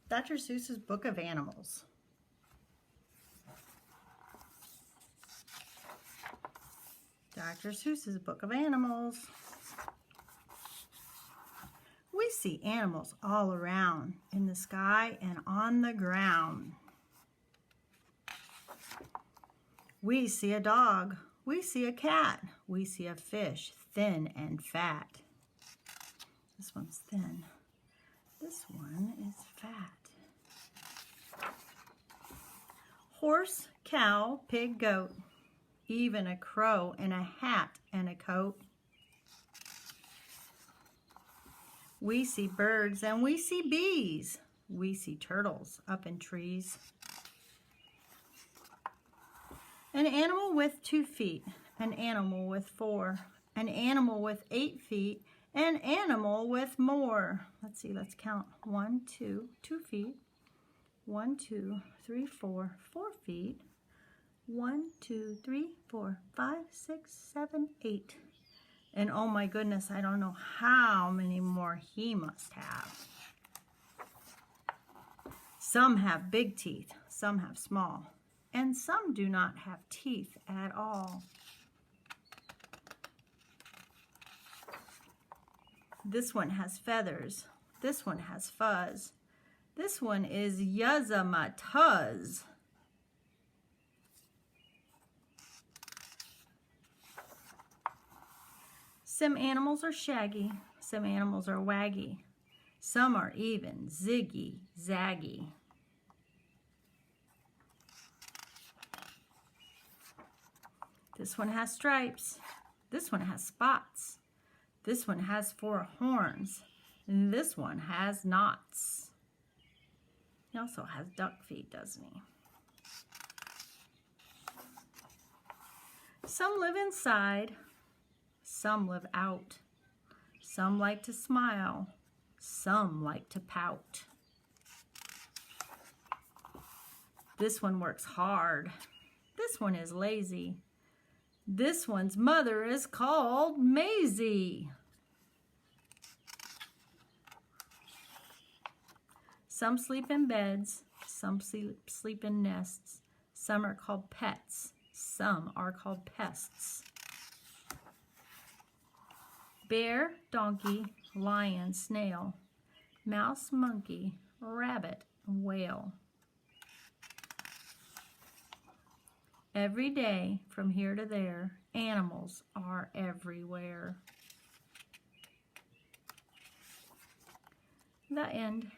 Dr. Seuss's Book of Animals. Dr. Seuss's Book of Animals. We see animals all around, in the sky and on the ground. We see a dog. We see a cat. We see a fish, thin and fat. This one's thin. This one is fat. Horse, cow, pig, goat. Even a crow in a hat and a coat. We see birds and we see bees. We see turtles up in trees. An animal with 2 feet, an animal with 4, an animal with 8 feet, an animal with more. Let's see, let's count. 1, 2, 2 feet. 1, 2, 3, 4, 4 feet. 1, 2, 3, 4, 5, 6, 7, 8. And oh my goodness, I don't know how many more he must have. Some have big teeth, some have small, and some do not have teeth at all. This one has feathers. This one has fuzz. This one is Yuzamatuz. Some animals are shaggy. Some animals are waggy. Some are even ziggy zaggy. This one has stripes. This one has spots. This one has 4 horns. And this one has knots. He also has duck feet, doesn't he? Some live inside. Some live out. Some like to smile. Some like to pout. This one works hard. This one is lazy. This one's mother is called Maisie. Some sleep in beds. Some sleep in nests. Some are called pets. Some are called pests. Bear, donkey, lion, snail, mouse, monkey, rabbit, whale. Every day, from here to there, animals are everywhere. The end.